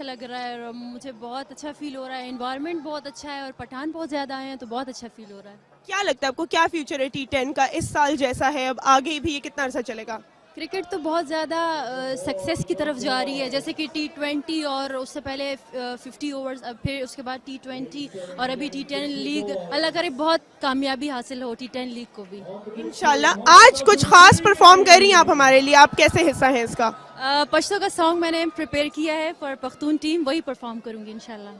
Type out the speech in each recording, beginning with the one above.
लग रहा है और मुझे बहुत अच्छा फील हो रहा है। एनवायरनमेंट बहुत अच्छा है और पठान बहुत ज़्यादा आए हैं तो बहुत अच्छा फील हो रहा है। क्या लगता है आपको, क्या फ्यूचर है T10 का इस साल जैसा है, अब आगे भी ये कितना अर्सा चलेगा? क्रिकेट तो बहुत ज़्यादा सक्सेस की तरफ जा रही है, जैसे कि T20 और उससे पहले 50 ओवर्स, अब फिर उसके बाद T20 और अभी T10 लीग। अल्लाह करे बहुत कामयाबी हासिल हो T10 लीग को भी इंशाल्लाह। आज कुछ खास परफॉर्म कर रही हैं आप हमारे लिए, आप कैसे हिस्सा हैं इसका? पश्तो का सॉन्ग मैंने प्रिपेयर किया है फॉर पख्तून टीम, वही परफॉर्म करूंगी इंशाल्लाह।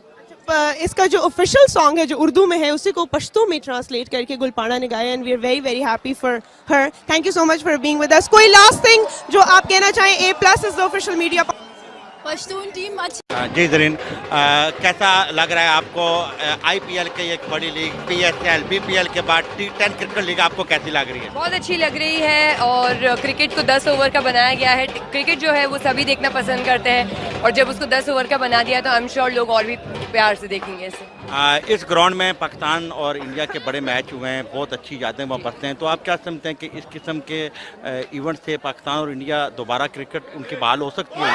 इसका जो ऑफिशियल सॉन्ग है जो उर्दू में है उसी को पश्तो में ट्रांसलेट करके गुलपाड़ा ने गाया, and we are very very happy for her. Thank you so much for being with us. कोई लास्ट थिंग जो आप कहना चाहें? A+ is the official media. Pashtun team अच्छी। जी ज़रीन, कैसा लग रहा है आपको IPL की एक बड़ी लीग PSL BPL के बाद T10 क्रिकेट लीग आपको कैसी लग रही है? बहुत अच्छी लग रही है और क्रिकेट को 10 ओवर का बनाया गया है। क्रिकेट जो है वो सभी देखना पसंद करते हैं और जब उसको 10 ओवर का बना दिया तो आई एम श्योर लोग और भी प्यार से देखेंगे इसे। इस ग्राउंड में पाकिस्तान और इंडिया के बड़े मैच हुए हैं, बहुत अच्छी यादें वहाँ बसते हैं, तो आप क्या समझते हैं कि इस किस्म के इवेंट से पाकिस्तान और इंडिया दोबारा क्रिकेट उनकी बहाल हो सकती है?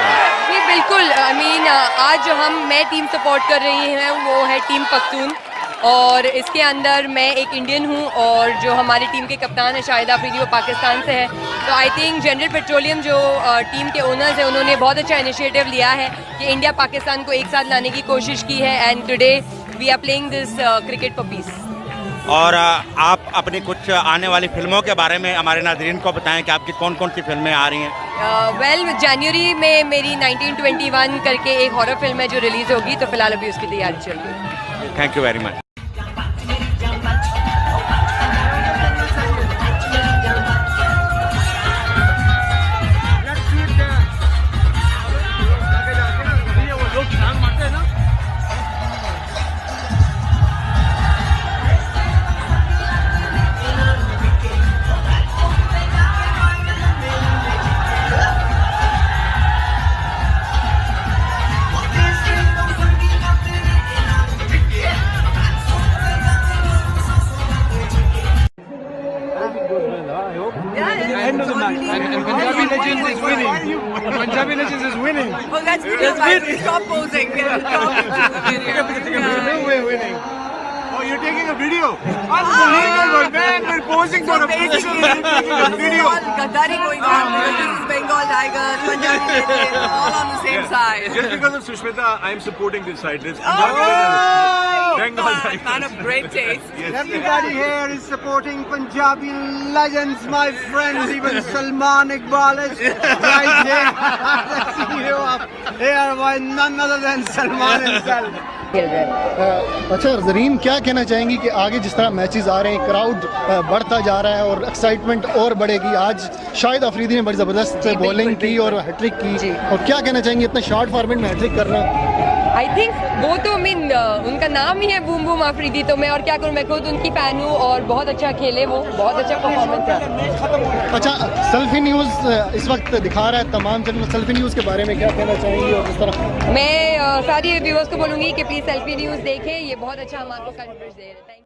जी बिल्कुल। आई मीन आज जो मैं टीम सपोर्ट कर रही हैं वो है टीम पख्तून और इसके अंदर मैं एक इंडियन हूँ और जो हमारी टीम के कप्तान है शाहिद आफरीदी वो पाकिस्तान से है। तो आई थिंक जनरल पेट्रोलियम जो टीम के ओनर्स हैं उन्होंने बहुत अच्छा इनिशिएटिव लिया है कि इंडिया पाकिस्तान को एक साथ लाने की कोशिश की है and today we are playing this cricket for peace. और आप अपनी कुछ आने वाली फिल्मों के बारे में हमारे नाज़रीन को बताएं कि आपकी कौन कौन सी फिल्में आ रही हैं? वेल जनवरी में मेरी 1921 करके एक हॉरर फिल्म है जो रिलीज़ होगी, तो फिलहाल अभी उसकी तैयारी चल रही है। Thank you very much. End of the match. And Punjabi Legends is winning. Punjabi Legends is winning. Oh, that's video, guys. Stop posing. We have to stop the video. No way winning. Oh, you're taking a video? Unbelievable, man. We're posing for a picture. You're taking a video. Gaddari going on. This is Bengal Tigers, Punjabi Legends, all on the same side. Just because of Sushmita, I'm supporting this side. This Punjabi Legends. Bengal Tigers. Man of great taste. Yes. Everybody here is supporting Punjabi legends, my friends. Even Salman Iqbal is right here. Let's see you up here by none other than Salman himself. अच्छा ज़रीन, क्या कहना चाहेंगी कि आगे जिस तरह matches आ रहे हैं, क्राउड बढ़ता जा रहा है और एक्साइटमेंट और बढ़ेगी? आज शाहिद आफरीदी ने बड़ी ज़बरदस्त बॉलिंग की और हैट्रिक की, और क्या कहना चाहेंगे इतना शॉर्ट फॉर्मेट में हैट्रिक करना? आई थिंक वो तो मीन उनका नाम ही है बूम बूम आफरीदी, तो मैं और क्या करूँ, मैं खुद उनकी फैन हूँ और बहुत अच्छा खेले, वो बहुत अच्छा परफॉर्मेंस था। अच्छा, सेल्फी न्यूज़ इस वक्त दिखा रहा है तमाम चैनल, सेल्फी न्यूज़ के बारे में क्या कहना चाहेंगी? और इस तरह मैं सारी व्यूअर्स को बोलूँगी कि प्लीज़ सेल्फी न्यूज़ देखें, ये बहुत अच्छा हम आपको कवरेज दे रहे हैं।